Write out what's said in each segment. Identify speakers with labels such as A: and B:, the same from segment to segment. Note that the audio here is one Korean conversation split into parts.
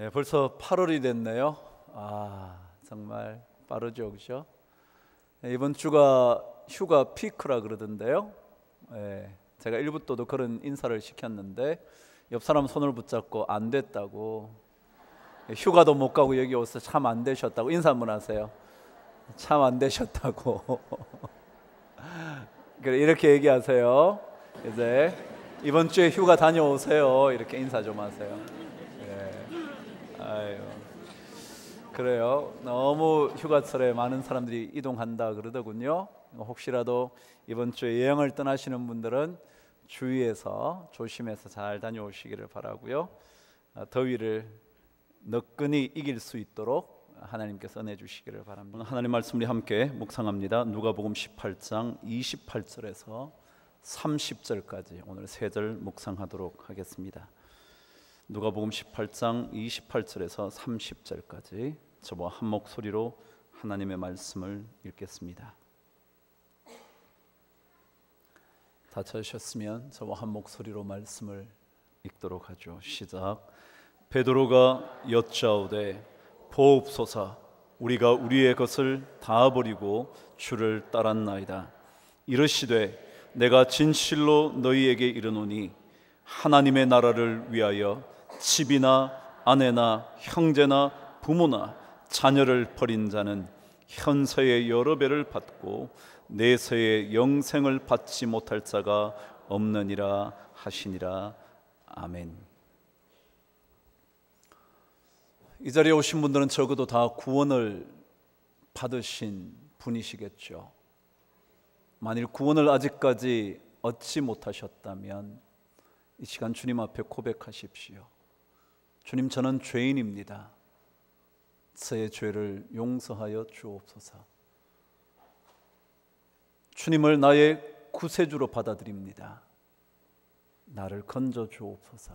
A: 벌써 8월이 됐네요. 정말 빠르죠, 그죠? 이번 주가 휴가 피크라 그러던데요. 제가 일부터도 그런 인사를 시켰는데 옆 사람 손을 붙잡고 안 됐다고, 휴가도 못 가고 여기 와서 참 안 되셨다고 인사 한번 하세요. 참 안 되셨다고. 이렇게 얘기하세요. 이제 이번 주에 휴가 다녀오세요. 이렇게 인사 좀 하세요. 아유, 그래요. 너무 휴가철에 많은 사람들이 이동한다 그러더군요. 혹시라도 이번 주에 여행을 떠나시는 분들은 주의해서 조심해서 잘 다녀오시기를 바라고요. 더위를 너끈히 이길 수 있도록 하나님께서 은혜 주시기를 바랍니다. 하나님 말씀 우리 함께 묵상합니다. 누가복음 18장 28절에서 30절까지 오늘 세 절 묵상하도록 하겠습니다. 누가복음 18장 28절에서 30절까지 저와 한 목소리로 하나님의 말씀을 읽겠습니다. 다 찾으셨으면 저와 한 목소리로 말씀을 읽도록 하죠. 시작. 베드로가 여짜오되 보옵소서, 우리가 우리의 것을 다 버리고 주를 따랐나이다. 이르시되 내가 진실로 너희에게 이르노니 하나님의 나라를 위하여 집이나 아내나 형제나 부모나 자녀를 버린 자는 현세의 여러 배를 받고 내세의 영생을 받지 못할 자가 없느니라 하시니라. 아멘. 이 자리에 오신 분들은 적어도 다 구원을 받으신 분이시겠죠. 만일 구원을 아직까지 얻지 못하셨다면 이 시간 주님 앞에 고백하십시오. 주님, 저는 죄인입니다. 저의 죄를 용서하여 주옵소서. 주님을 나의 구세주로 받아들입니다. 나를 건져 주옵소서.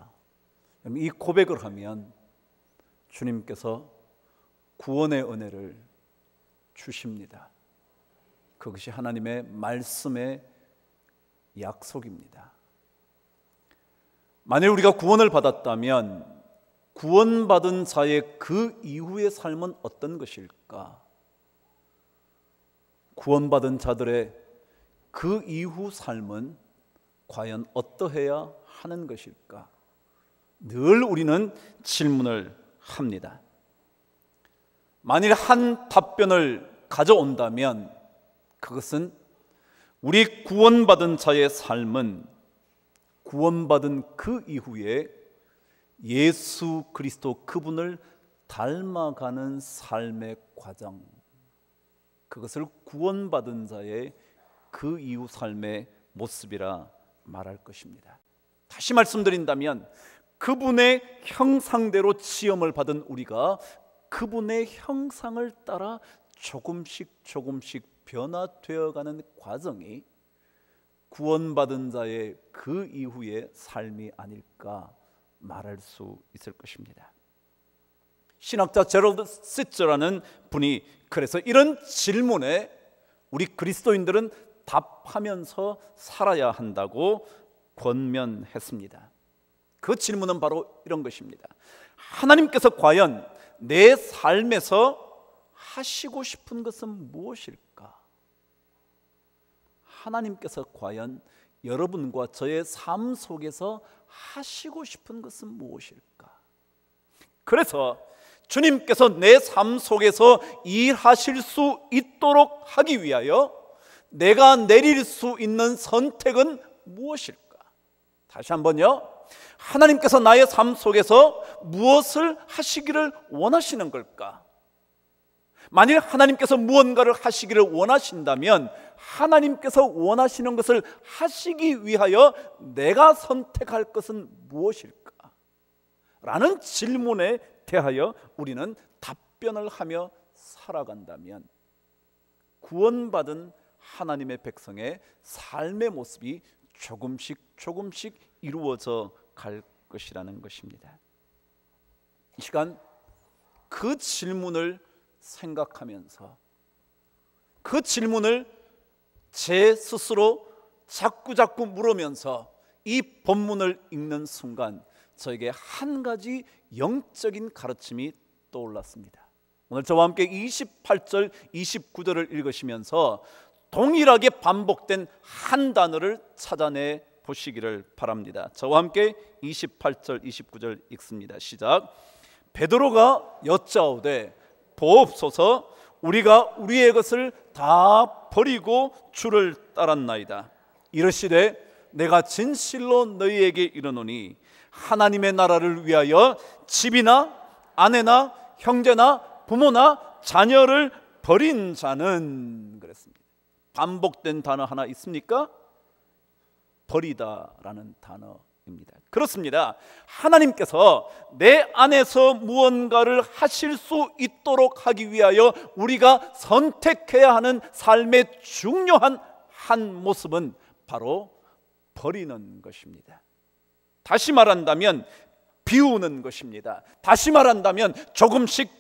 A: 이 고백을 하면 주님께서 구원의 은혜를 주십니다. 그것이 하나님의 말씀의 약속입니다. 만일 우리가 구원을 받았다면 구원받은 자의 그 이후의 삶은 어떤 것일까? 구원받은 자들의 그 이후 삶은 과연 어떠해야 하는 것일까? 늘 우리는 질문을 합니다. 만일 한 답변을 가져온다면 그것은 우리 구원받은 자의 삶은 구원받은 그 이후에 예수 그리스도 그분을 닮아가는 삶의 과정, 그것을 구원받은 자의 그 이후 삶의 모습이라 말할 것입니다. 다시 말씀드린다면 그분의 형상대로 지음을 받은 우리가 그분의 형상을 따라 조금씩 변화되어가는 과정이 구원받은 자의 그 이후의 삶이 아닐까 말할 수 있을 것입니다. 신학자 제럴드 시처라는 분이 그래서 이런 질문에 우리 그리스도인들은 답하면서 살아야 한다고 권면했습니다. 그 질문은 바로 이런 것입니다. 하나님께서 과연 내 삶에서 하시고 싶은 것은 무엇일까? 하나님께서 과연 여러분과 저의 삶 속에서 하시고 싶은 것은 무엇일까? 그래서 주님께서 내 삶 속에서 일하실 수 있도록 하기 위하여 내가 내릴 수 있는 선택은 무엇일까? 다시 한번요. 하나님께서 나의 삶 속에서 무엇을 하시기를 원하시는 걸까? 만일 하나님께서 무언가를 하시기를 원하신다면 하나님께서 원하시는 것을 하시기 위하여 내가 선택할 것은 무엇일까? 라는 질문에 대하여 우리는 답변을 하며 살아간다면 구원받은 하나님의 백성의 삶의 모습이 조금씩 이루어져 갈 것이라는 것입니다. 이 시간 그 질문을 생각하면서 그 질문을 제 스스로 자꾸 물으면서 이 본문을 읽는 순간 저에게 한 가지 영적인 가르침이 떠올랐습니다. 오늘 저와 함께 28절 29절을 읽으시면서 동일하게 반복된 한 단어를 찾아내 보시기를 바랍니다. 저와 함께 28절 29절 읽습니다. 시작. 베드로가 여짜오되 보옵소서, 우리가 우리의 것을 다 버리고 주를 따랐나이다. 이르시되 내가 진실로 너희에게 이르노니 하나님의 나라를 위하여 집이나 아내나 형제나 부모나 자녀를 버린 자는, 그랬습니다. 반복된 단어 하나 있습니까? 버리다라는 단어입니다. 그렇습니다. 하나님께서 내 안에서 무언가를 하실 수 있도록 하기 위하여 우리가 선택해야 하는 삶의 중요한 한 모습은 바로 버리는 것입니다. 다시 말한다면 비우는 것입니다. 다시 말한다면 조금씩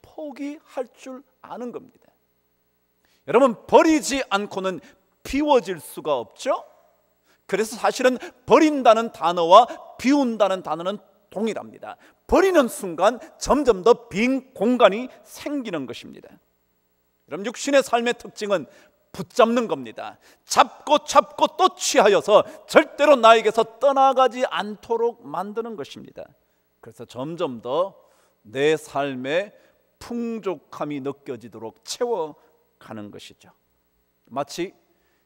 A: 포기할 줄 아는 겁니다. 여러분, 버리지 않고는 비워질 수가 없죠. 그래서 사실은 버린다는 단어와 비운다는 단어는 동일합니다. 버리는 순간 점점 더 빈 공간이 생기는 것입니다. 여러분, 육신의 삶의 특징은 붙잡는 겁니다. 잡고 또 취하여서 절대로 나에게서 떠나가지 않도록 만드는 것입니다. 그래서 점점 더 내 삶에 풍족함이 느껴지도록 채워가는 것이죠. 마치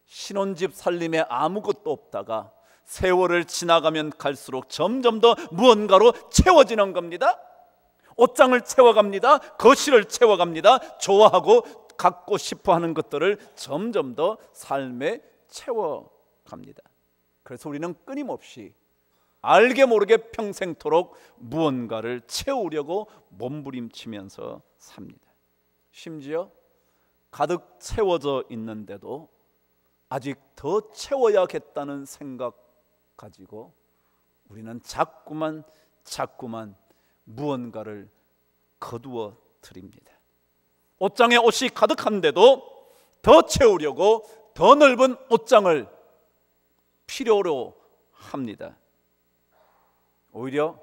A: 신혼집 살림에 아무것도 없다가 세월을 지나가면 갈수록 점점 더 무언가로 채워지는 겁니다. 옷장을 채워갑니다. 거실을 채워갑니다. 좋아하고 갖고 싶어하는 것들을 점점 더 삶에 채워갑니다. 그래서 우리는 끊임없이 알게 모르게 평생토록 무언가를 채우려고 몸부림치면서 삽니다. 심지어 가득 채워져 있는데도 아직 더 채워야겠다는 생각 가지고 우리는 자꾸만 무언가를 거두어 드립니다. 옷장에 옷이 가득한데도 더 채우려고 더 넓은 옷장을 필요로 합니다. 오히려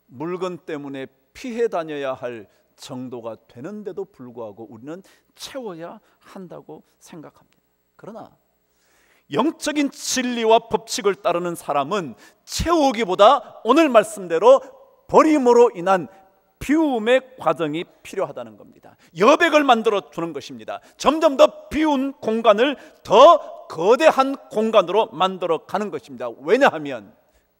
A: 물건 때문에 피해 다녀야 할 정도가 되는데도 불구하고 우리는 채워야 한다고 생각합니다. 그러나 영적인 진리와 법칙을 따르는 사람은 채우기보다 오늘 말씀대로 버림으로 인한 비움의 과정이 필요하다는 겁니다. 여백을 만들어 주는 것입니다. 점점 더 비운 공간을 더 거대한 공간으로 만들어 가는 것입니다. 왜냐하면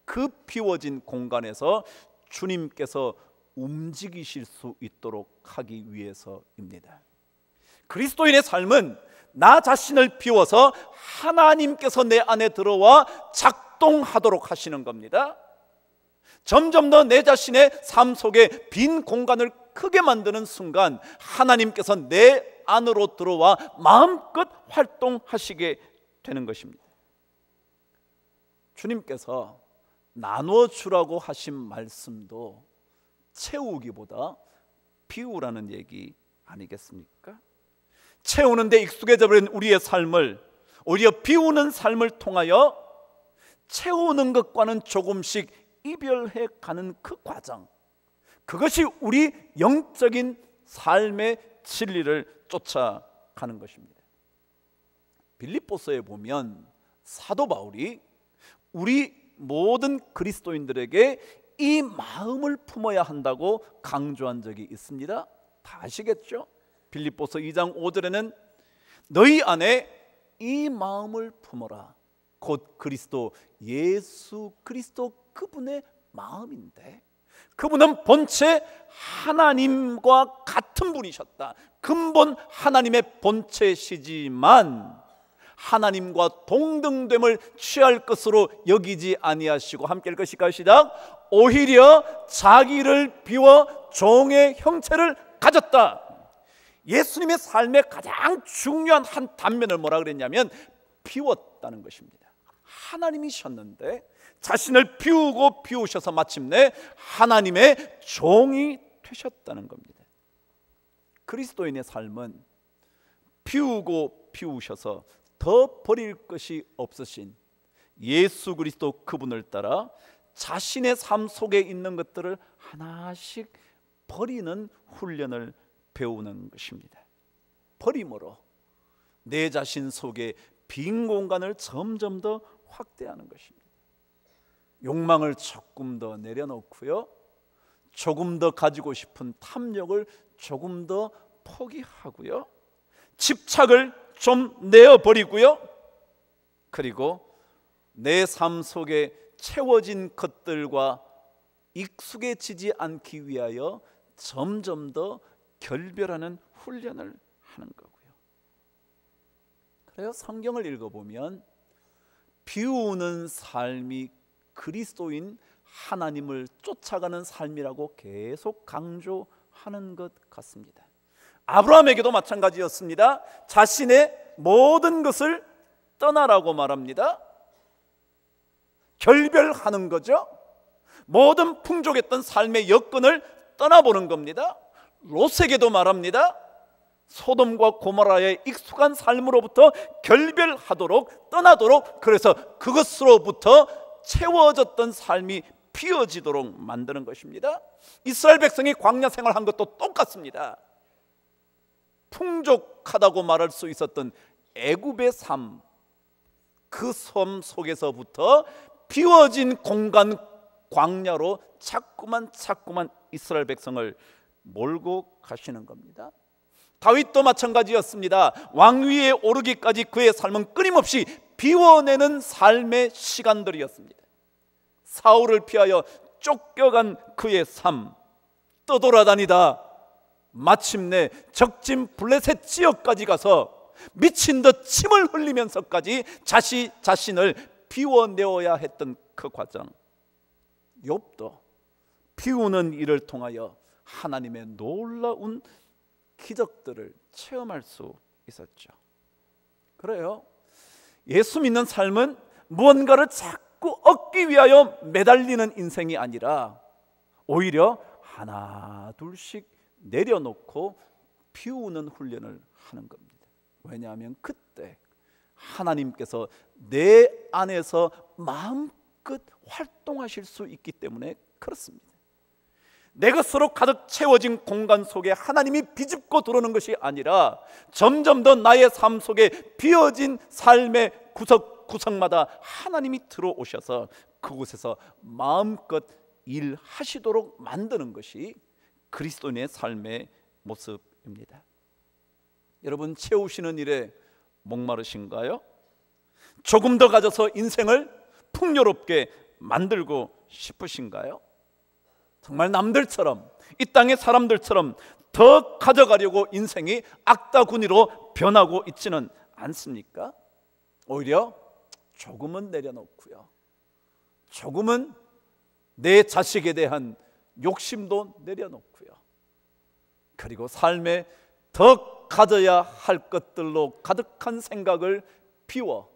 A: 그 비워진 공간에서 주님께서 움직이실 수 있도록 하기 위해서입니다. 그리스도인의 삶은 나 자신을 비워서 하나님께서 내 안에 들어와 작동하도록 하시는 겁니다. 점점 더 내 자신의 삶 속에 빈 공간을 크게 만드는 순간 하나님께서 내 안으로 들어와 마음껏 활동하시게 되는 것입니다. 주님께서 나누어 주라고 하신 말씀도 채우기보다 비우라는 얘기 아니겠습니까? 채우는 데 익숙해져 버린 우리의 삶을 오히려 비우는 삶을 통하여 채우는 것과는 조금씩 이별해 가는 그 과정, 그것이 우리 영적인 삶의 진리를 쫓아가는 것입니다. 빌립보서에 보면 사도 바울이 우리 모든 그리스도인들에게 이 마음을 품어야 한다고 강조한 적이 있습니다. 다 아시겠죠? 빌립보서 2장 5절에는 너희 안에 이 마음을 품어라. 곧 그리스도 예수 그리스도 그분의 마음인데, 그분은 본체 하나님과 같은 분이셨다. 근본 하나님의 본체시지만 하나님과 동등됨을 취할 것으로 여기지 아니하시고, 함께 읽으실까요? 시작. 오히려 자기를 비워 종의 형체를 가졌다. 예수님의 삶의 가장 중요한 한 단면을 뭐라 그랬냐면 비웠다는 것입니다. 하나님이셨는데 자신을 비우고 비우셔서 마침내 하나님의 종이 되셨다는 겁니다. 그리스도인의 삶은 비우고 비우셔서 더 버릴 것이 없으신 예수 그리스도 그분을 따라 자신의 삶 속에 있는 것들을 하나씩 버리는 훈련을 배우는 것입니다. 버림으로 내 자신 속에 빈 공간을 점점 더 확대하는 것입니다. 욕망을 조금 더 내려놓고요, 조금 더 가지고 싶은 탐욕을 조금 더 포기하고요, 집착을 좀 내어버리고요, 그리고 내 삶 속에 채워진 것들과 익숙해지지 않기 위하여 점점 더 결별하는 훈련을 하는 거고요. 그래요, 성경을 읽어보면 비우는 삶이 그리스도인 하나님을 쫓아가는 삶이라고 계속 강조하는 것 같습니다. 아브라함에게도 마찬가지였습니다. 자신의 모든 것을 떠나라고 말합니다. 결별하는 거죠. 모든 풍족했던 삶의 여건을 떠나보는 겁니다. 롯에게도 말합니다. 소돔과 고모라의 익숙한 삶으로부터 결별하도록, 떠나도록, 그래서 그것으로부터 채워졌던 삶이 피어지도록 만드는 것입니다. 이스라엘 백성이 광야 생활한 것도 똑같습니다. 풍족하다고 말할 수 있었던 애굽의 삶, 그 삶 속에서부터 비워진 공간, 광야로 자꾸만 이스라엘 백성을 몰고 가시는 겁니다. 다윗도 마찬가지였습니다. 왕위에 오르기까지 그의 삶은 끊임없이 비워내는 삶의 시간들이었습니다. 사울을 피하여 쫓겨간 그의 삶, 떠돌아다니다 마침내 적진 블레셋 지역까지 가서 미친 듯 침을 흘리면서까지 자신을 비워내어야 했던 그 과정, 욥도 비우는 일을 통하여 하나님의 놀라운 기적들을 체험할 수 있었죠. 그래요, 예수 믿는 삶은 무언가를 자꾸 얻기 위하여 매달리는 인생이 아니라 오히려 하나 둘씩 내려놓고 비우는 훈련을 하는 겁니다. 왜냐하면 그때 하나님께서 내 안에서 마음껏 활동하실 수 있기 때문에 그렇습니다. 내 것으로 가득 채워진 공간 속에 하나님이 비집고 들어오는 것이 아니라 점점 더 나의 삶 속에 비어진 삶의 구석구석마다 하나님이 들어오셔서 그곳에서 마음껏 일하시도록 만드는 것이 그리스도인의 삶의 모습입니다. 여러분, 채우시는 일에 목마르신가요? 조금 더 가져서 인생을 풍요롭게 만들고 싶으신가요? 정말 남들처럼, 이 땅의 사람들처럼 더 가져가려고 인생이 악다구니로 변하고 있지는 않습니까? 오히려 조금은 내려놓고요, 조금은 내 자식에 대한 욕심도 내려놓고요, 그리고 삶에 더 가져야 할 것들로 가득한 생각을 비워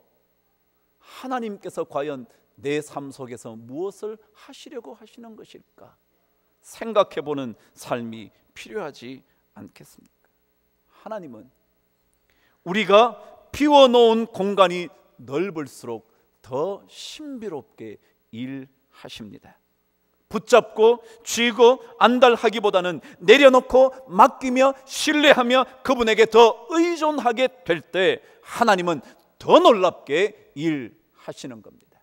A: 하나님께서 과연 내 삶 속에서 무엇을 하시려고 하시는 것일까 생각해보는 삶이 필요하지 않겠습니까? 하나님은 우리가 비워놓은 공간이 넓을수록 더 신비롭게 일하십니다. 붙잡고 쥐고 안달하기보다는 내려놓고 맡기며 신뢰하며 그분에게 더 의존하게 될 때 하나님은 더 놀랍게 일하시는 겁니다.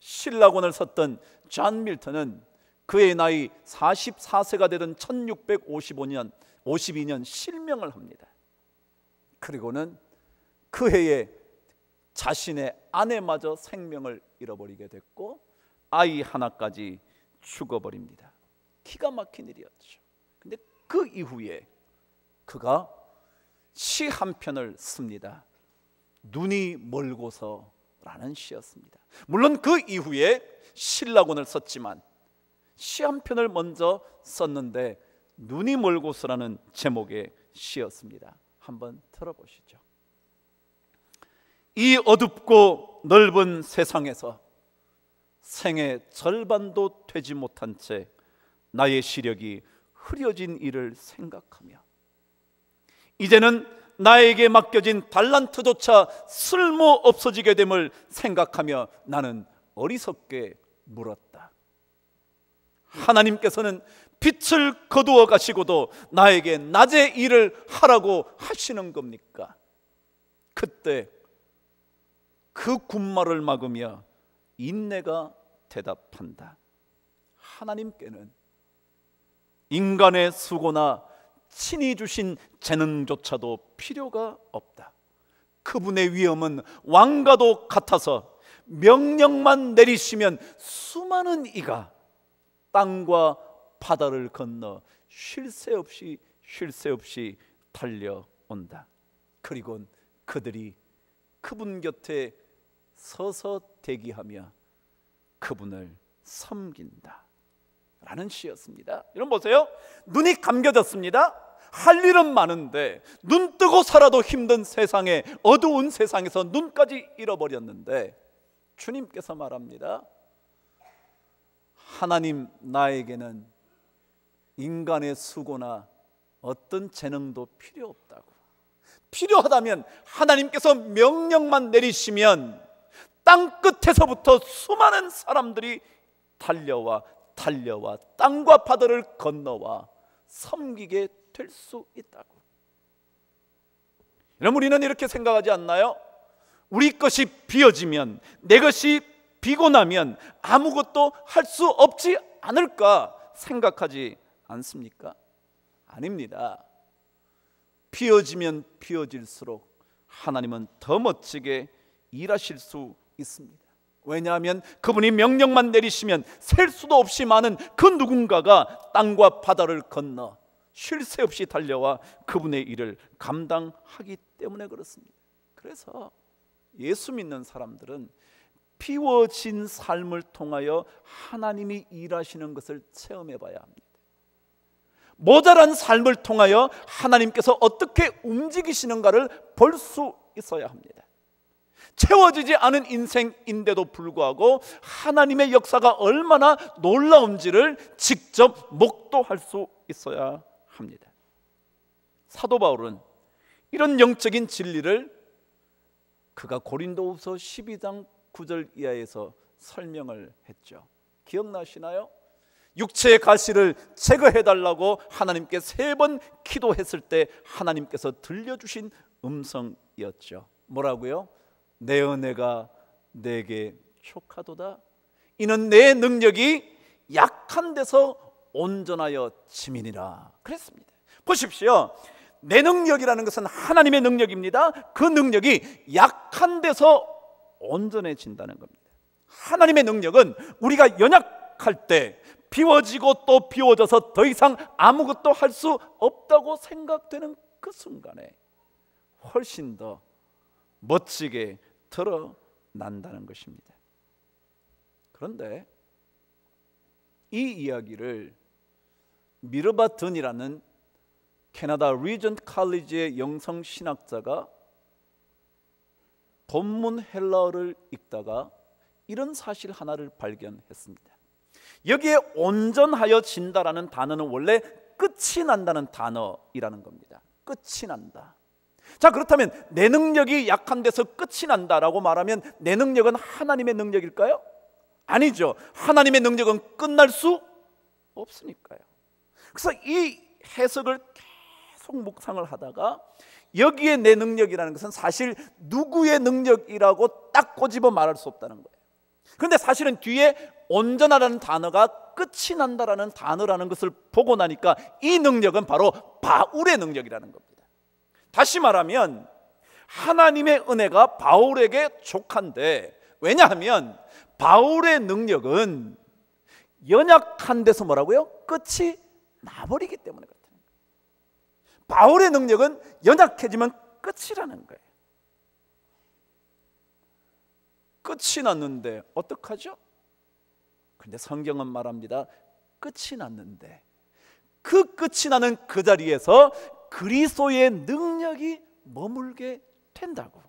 A: 신라곤을 썼던 존 밀턴은 그의 나이 44세가 되던 1652년 실명을 합니다. 그리고는 그 해에 자신의 아내마저 생명을 잃어버리게 됐고 아이 하나까지 죽어버립니다. 기가 막힌 일이었죠. 근데 그 이후에 그가 시 한 편을 씁니다. 눈이 멀고서라는 시였습니다. 물론 그 이후에 신라곤을 썼지만 시 한 편을 먼저 썼는데 눈이 멀고서라는 제목의 시였습니다. 한번 들어보시죠. 이 어둡고 넓은 세상에서 생의 절반도 되지 못한 채 나의 시력이 흐려진 일을 생각하며 이제는 나에게 맡겨진 달란트조차 쓸모 없어지게 됨을 생각하며 나는 어리석게 물었다. 하나님께서는 빛을 거두어 가시고도 나에게 낮의 일을 하라고 하시는 겁니까? 그때 그 군말을 막으며 인내가 대답한다. 하나님께는 인간의 수고나 친히 주신 재능조차도 필요가 없다. 그분의 위엄은 왕과도 같아서 명령만 내리시면 수많은 이가 땅과 바다를 건너 쉴 새 없이 달려온다. 그리고 그들이 그분 곁에 서서 대기하며 그분을 섬긴다 라는 시였습니다. 여러분 보세요. 눈이 감겨졌습니다. 할 일은 많은데 눈 뜨고 살아도 힘든 세상에, 어두운 세상에서 눈까지 잃어버렸는데 주님께서 말합니다. 하나님, 나에게는 인간의 수고나 어떤 재능도 필요 없다고. 필요하다면 하나님께서 명령만 내리시면 땅 끝에서부터 수많은 사람들이 달려와 땅과 바다를 건너와 섬기게 될 수 있다고. 여러분, 우리는 이렇게 생각하지 않나요? 우리 것이 비어지면, 내 것이 비고 나면 아무것도 할 수 없지 않을까 생각하지 않습니까? 아닙니다. 비어지면 비어질수록 하나님은 더 멋지게 일하실 수 있습니다. 왜냐하면 그분이 명령만 내리시면 셀 수도 없이 많은 그 누군가가 땅과 바다를 건너 쉴 새 없이 달려와 그분의 일을 감당하기 때문에 그렇습니다. 그래서 예수 믿는 사람들은 비워진 삶을 통하여 하나님이 일하시는 것을 체험해 봐야 합니다. 모자란 삶을 통하여 하나님께서 어떻게 움직이시는가를 볼 수 있어야 합니다. 채워지지 않은 인생인데도 불구하고 하나님의 역사가 얼마나 놀라운지를 직접 목도할 수 있어야 합니다. 사도 바울은 이런 영적인 진리를 그가 고린도후서 12장 9절 이하에서 설명을 했죠. 기억나시나요? 육체의 가시를 제거해달라고 하나님께 3번 기도했을 때 하나님께서 들려주신 음성이었죠. 뭐라고요? 내 은혜가 내게 족하도다. 이는 내 능력이 약한 데서 온전하여 짐이니라 그랬습니다. 보십시오. 내 능력이라는 것은 하나님의 능력입니다. 그 능력이 약한 데서 온전해진다는 겁니다. 하나님의 능력은 우리가 연약할 때 비워지고 또 비워져서 더 이상 아무것도 할 수 없다고 생각되는 그 순간에 훨씬 더 멋지게 드러난다는 것입니다. 그런데 이 이야기를 미르바 든이라는 캐나다 리전트 칼리지의 영성 신학자가 본문 헬라어를 읽다가 이런 사실 하나를 발견했습니다. 여기에 온전하여 진다라는 단어는 원래 끝이 난다는 단어이라는 겁니다. 끝이 난다. 자, 그렇다면 내 능력이 약한 데서 끝이 난다라고 말하면 내 능력은 하나님의 능력일까요? 아니죠. 하나님의 능력은 끝날 수 없으니까요. 그래서 이 해석을 계속 묵상을 하다가 여기에 내 능력이라는 것은 사실 누구의 능력이라고 딱 꼬집어 말할 수 없다는 거예요. 그런데 사실은 뒤에 온전하다는 단어가 끝이 난다라는 단어라는 것을 보고 나니까 이 능력은 바로 바울의 능력이라는 겁니다. 다시 말하면 하나님의 은혜가 바울에게 족한데, 왜냐하면 바울의 능력은 연약한 데서 뭐라고요? 끝이 나버리기 때문에 그렇다는 거예요. 바울의 능력은 연약해지면 끝이라는 거예요. 끝이 났는데 어떡하죠? 근데 성경은 말합니다. 끝이 났는데 그 끝이 나는 그 자리에서 그리스도의 능력이 머물게 된다고.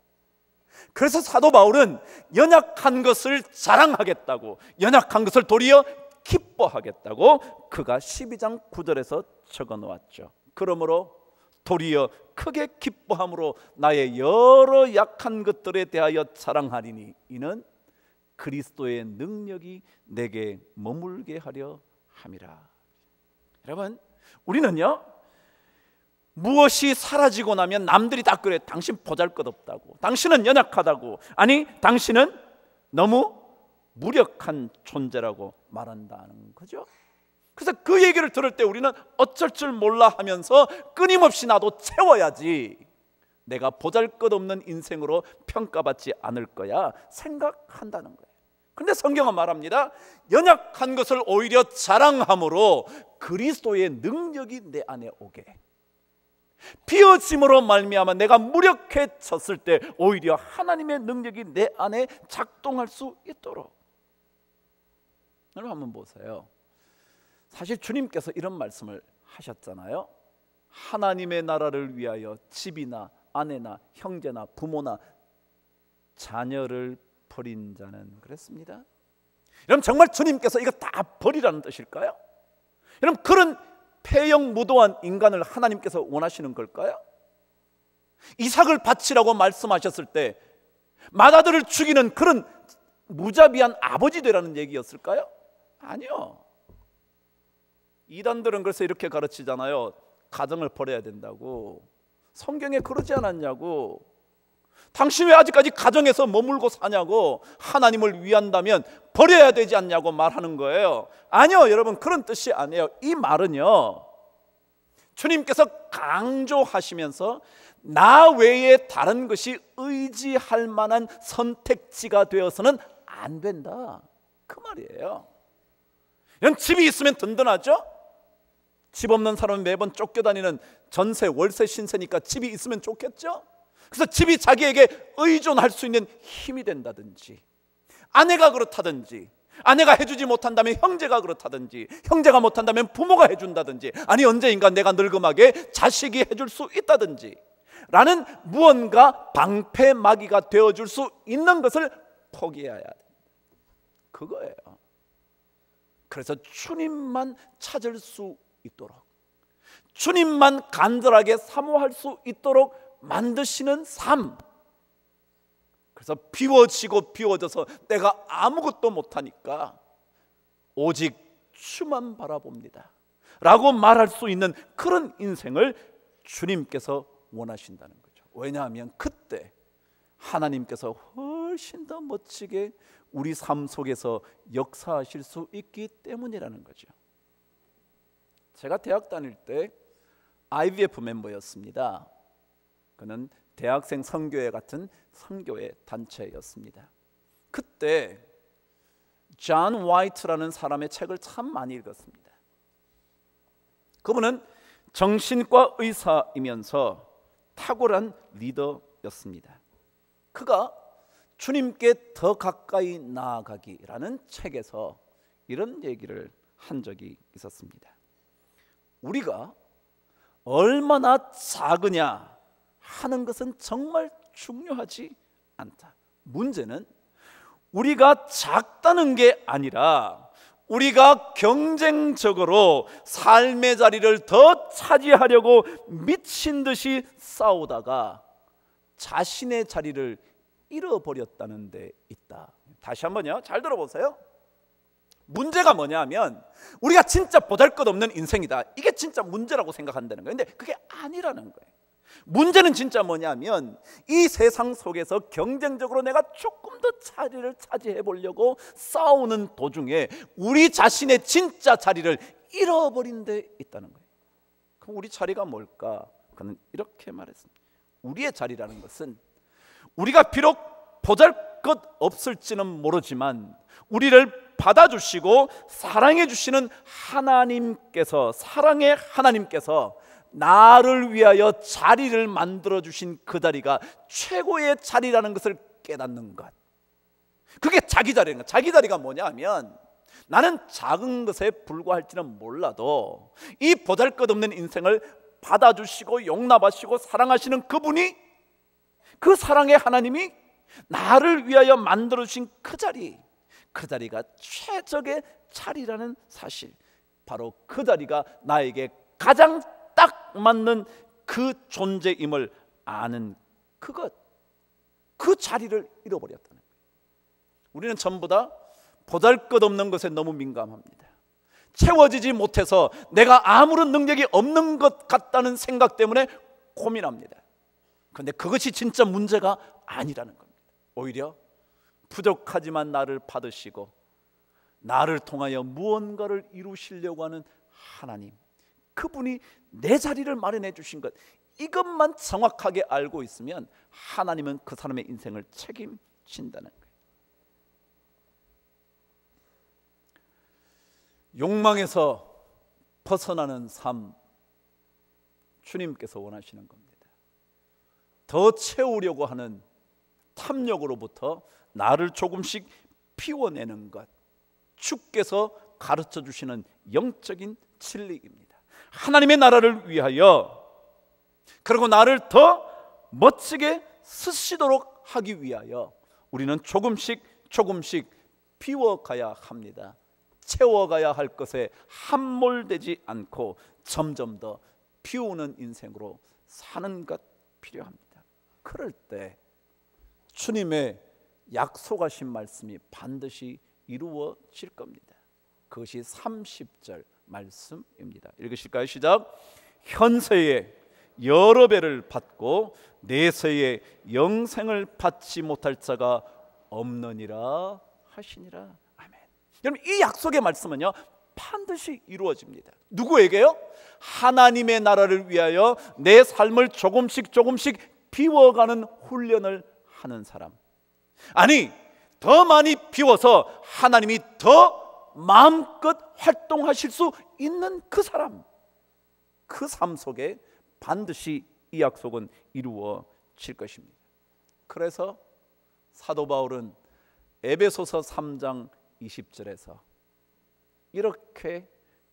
A: 그래서 사도 바울은 연약한 것을 자랑하겠다고, 연약한 것을 도리어 기뻐하겠다고 그가 12장 9절에서 적어 놓았죠. 그러므로 도리어 크게 기뻐함으로 나의 여러 약한 것들에 대하여 자랑하리니 이는 그리스도의 능력이 내게 머물게 하려 함이라. 여러분, 우리는요, 무엇이 사라지고 나면 남들이 다 그래. 당신 보잘것없다고, 당신은 연약하다고, 아니 당신은 너무 무력한 존재라고 말한다는 거죠. 그래서 그 얘기를 들을 때 우리는 어쩔 줄 몰라 하면서 끊임없이 나도 채워야지, 내가 보잘것없는 인생으로 평가받지 않을 거야 생각한다는 거예요. 그런데 성경은 말합니다. 연약한 것을 오히려 자랑함으로 그리스도의 능력이 내 안에 오게, 비어짐으로 말미암아 내가 무력해졌을 때 오히려 하나님의 능력이 내 안에 작동할 수 있도록. 여러분 한번 보세요. 사실 주님께서 이런 말씀을 하셨잖아요. 하나님의 나라를 위하여 집이나 아내나 형제나 부모나 자녀를 버린 자는, 그랬습니다. 여러분 정말 주님께서 이거 다 버리라는 뜻일까요? 여러분 그런 폐영무도한 인간을 하나님께서 원하시는 걸까요? 이삭을 바치라고 말씀하셨을 때 맏아들을 죽이는 그런 무자비한 아버지 되라는 얘기였을까요? 아니요. 이단들은 그래서 이렇게 가르치잖아요. 가정을 버려야 된다고. 성경에 그러지 않았냐고. 당신 왜 아직까지 가정에서 머물고 사냐고. 하나님을 위한다면 버려야 되지 않냐고 말하는 거예요. 아니요, 여러분 그런 뜻이 아니에요. 이 말은요, 주님께서 강조하시면서 나 외에 다른 것이 의지할 만한 선택지가 되어서는 안 된다, 그 말이에요. 이런 집이 있으면 든든하죠? 집 없는 사람은 매번 쫓겨다니는 전세, 월세, 신세니까 집이 있으면 좋겠죠? 그래서 집이 자기에게 의존할 수 있는 힘이 된다든지, 아내가 그렇다든지, 아내가 해주지 못한다면 형제가 그렇다든지, 형제가 못한다면 부모가 해준다든지, 아니 언제인가 내가 늙음하게 자식이 해줄 수 있다든지 라는 무언가 방패막이가 되어줄 수 있는 것을 포기해야 된다, 그거예요. 그래서 주님만 찾을 수 있도록, 주님만 간절하게 사모할 수 있도록 만드시는 삶. 그래서 비워져서 내가 아무것도 못하니까 오직 주만 바라봅니다 라고 말할 수 있는 그런 인생을 주님께서 원하신다는 거죠. 왜냐하면 그때 하나님께서 훨씬 더 멋지게 우리 삶 속에서 역사하실 수 있기 때문이라는 거죠. 제가 대학 다닐 때 IVF 멤버였습니다. 그는 대학생 선교회 같은 선교회 단체였습니다. 그때 존 화이트라는 사람의 책을 참 많이 읽었습니다. 그분은 정신과 의사이면서 탁월한 리더였습니다. 그가 주님께 더 가까이 나아가기라는 책에서 이런 얘기를 한 적이 있었습니다. 우리가 얼마나 작으냐 하는 것은 정말 중요하지 않다. 문제는 우리가 작다는 게 아니라 우리가 경쟁적으로 삶의 자리를 더 차지하려고 미친 듯이 싸우다가 자신의 자리를 잃어버렸다는 데 있다. 다시 한번요, 잘 들어보세요. 문제가 뭐냐면 우리가 진짜 보잘것없는 인생이다, 이게 진짜 문제라고 생각한다는 거예요. 근데 그게 아니라는 거예요. 문제는 진짜 뭐냐면 이 세상 속에서 경쟁적으로 내가 조금 더 자리를 차지해 보려고 싸우는 도중에 우리 자신의 진짜 자리를 잃어버린 데 있다는 거예요. 그럼 우리 자리가 뭘까? 그는 이렇게 말했습니다. 우리의 자리라는 것은 우리가 비록 보잘것없을지는 모르지만 우리를 받아주시고 사랑해 주시는 하나님께서, 사랑의 하나님께서 나를 위하여 자리를 만들어 주신 그 자리가 최고의 자리라는 것을 깨닫는 것, 그게 자기 자리인 거예요. 자기 자리가 뭐냐 하면 나는 작은 것에 불과할지는 몰라도 이 보잘것없는 인생을 받아주시고 용납하시고 사랑하시는 그분이, 그 사랑의 하나님이 나를 위하여 만들어 주신 그 자리, 그 자리가 최적의 자리라는 사실, 바로 그 자리가 나에게 가장 딱 맞는 그 존재임을 아는 그것, 그 자리를 잃어버렸다는 거예요. 우리는 전부 다 보잘것없는 것에 너무 민감합니다. 채워지지 못해서 내가 아무런 능력이 없는 것 같다는 생각 때문에 고민합니다. 그런데 그것이 진짜 문제가 아니라는 겁니다. 오히려 부족하지만 나를 받으시고 나를 통하여 무언가를 이루시려고 하는 하나님, 그분이 내 자리를 마련해 주신 것, 이것만 정확하게 알고 있으면 하나님은 그 사람의 인생을 책임진다는 거예요. 욕망에서 벗어나는 삶, 주님께서 원하시는 겁니다. 더 채우려고 하는 탐욕으로부터 나를 조금씩 피워내는 것, 주께서 가르쳐 주시는 영적인 진리입니다. 하나님의 나라를 위하여, 그리고 나를 더 멋지게 쓰시도록 하기 위하여 우리는 조금씩 비워가야 합니다. 채워가야 할 것에 함몰되지 않고 점점 더 비우는 인생으로 사는 것 필요합니다. 그럴 때 주님의 약속하신 말씀이 반드시 이루어질 겁니다. 그것이 30절 말씀입니다. 읽으실까요? 시작. 현세에 여러 배를 받고 내세에 영생을 받지 못할 자가 없느니라 하시니라. 아멘. 여러분, 이 약속의 말씀은요 반드시 이루어집니다. 누구에게요? 하나님의 나라를 위하여 내 삶을 조금씩 비워가는 훈련을 하는 사람. 아니, 더 많이 비워서 하나님이 더 마음껏 활동하실 수 있는 그 사람, 그 삶 속에 반드시 이 약속은 이루어질 것입니다. 그래서 사도 바울은 에베소서 3장 20절에서 이렇게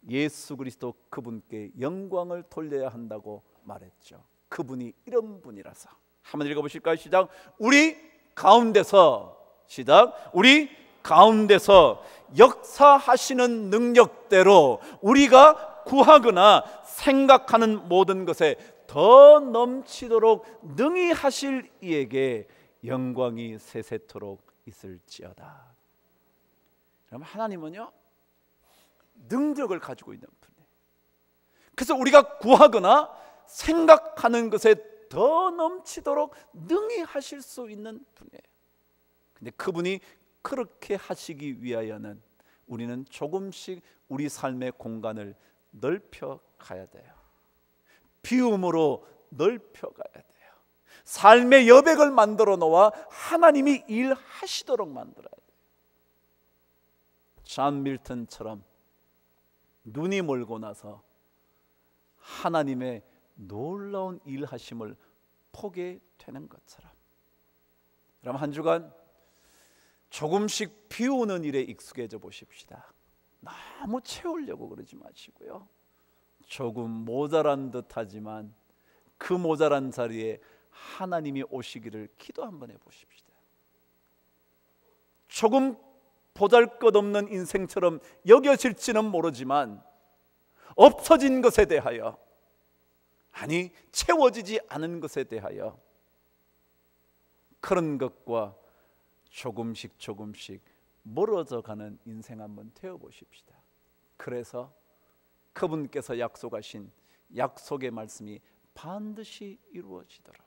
A: 예수 그리스도 그분께 영광을 돌려야 한다고 말했죠. 그분이 이런 분이라서. 한번 읽어보실까요? 시작. 우리 가운데서, 시작. 우리 가운데서 역사하시는 능력대로 우리가 구하거나 생각하는 모든 것에 더 넘치도록 능히 하실 이에게 영광이 세세토록 있을지어다. 그럼 하나님은요 능력을 가지고 있는 분이에요. 그래서 우리가 구하거나 생각하는 것에 더 넘치도록 능히 하실 수 있는 분이에요. 근데 그분이 그렇게 하시기 위하여는 우리는 조금씩 우리 삶의 공간을 넓혀 가야 돼요. 비움으로 넓혀 가야 돼요. 삶의 여백을 만들어 놓아 하나님이 일하시도록 만들어야 돼요. 존 밀턴처럼 눈이 멀고 나서 하나님의 놀라운 일하심을 보게 되는 것처럼, 그럼 한 주간 조금씩 비우는 일에 익숙해져 보십시다. 너무 채우려고 그러지 마시고요, 조금 모자란 듯 하지만 그 모자란 자리에 하나님이 오시기를 기도 한번 해보십시다. 조금 보잘것없는 인생처럼 여겨질지는 모르지만 없어진 것에 대하여, 아니 채워지지 않은 것에 대하여 그런 것과 조금씩 멀어져 가는 인생 한번 되어보십시다. 그래서 그분께서 약속하신 약속의 말씀이 반드시 이루어지도록,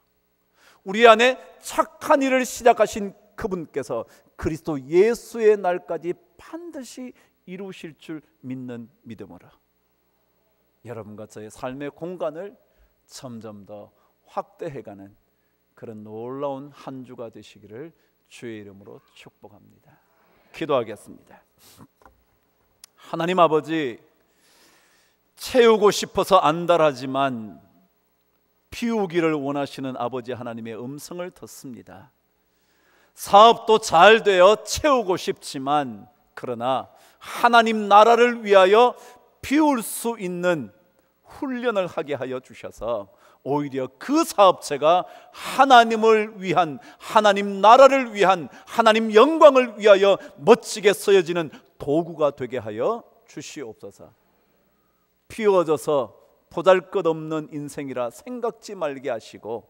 A: 우리 안에 착한 일을 시작하신 그분께서 그리스도 예수의 날까지 반드시 이루실 줄 믿는 믿음으로 여러분과 저의 삶의 공간을 점점 더 확대해가는 그런 놀라운 한 주가 되시기를 주의 이름으로 축복합니다. 기도하겠습니다. 하나님 아버지, 채우고 싶어서 안달하지만 비우기를 원하시는 아버지 하나님의 음성을 듣습니다. 사업도 잘 되어 채우고 싶지만 그러나 하나님 나라를 위하여 비울 수 있는 훈련을 하게 하여 주셔서 오히려 그 사업체가 하나님을 위한, 하나님 나라를 위한, 하나님 영광을 위하여 멋지게 쓰여지는 도구가 되게 하여 주시옵소서. 비워져서 보잘것없는 인생이라 생각지 말게 하시고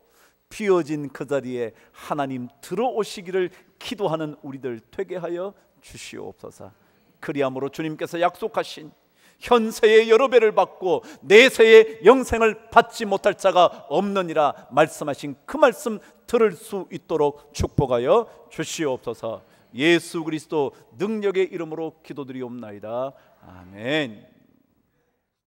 A: 비어진 그 자리에 하나님 들어오시기를 기도하는 우리들 되게 하여 주시옵소서. 그리함으로 주님께서 약속하신 현세의 여러 배를 받고 내세의 영생을 받지 못할 자가 없느니라 말씀하신 그 말씀 들을 수 있도록 축복하여 주시옵소서. 예수 그리스도 능력의 이름으로 기도드리옵나이다. 아멘.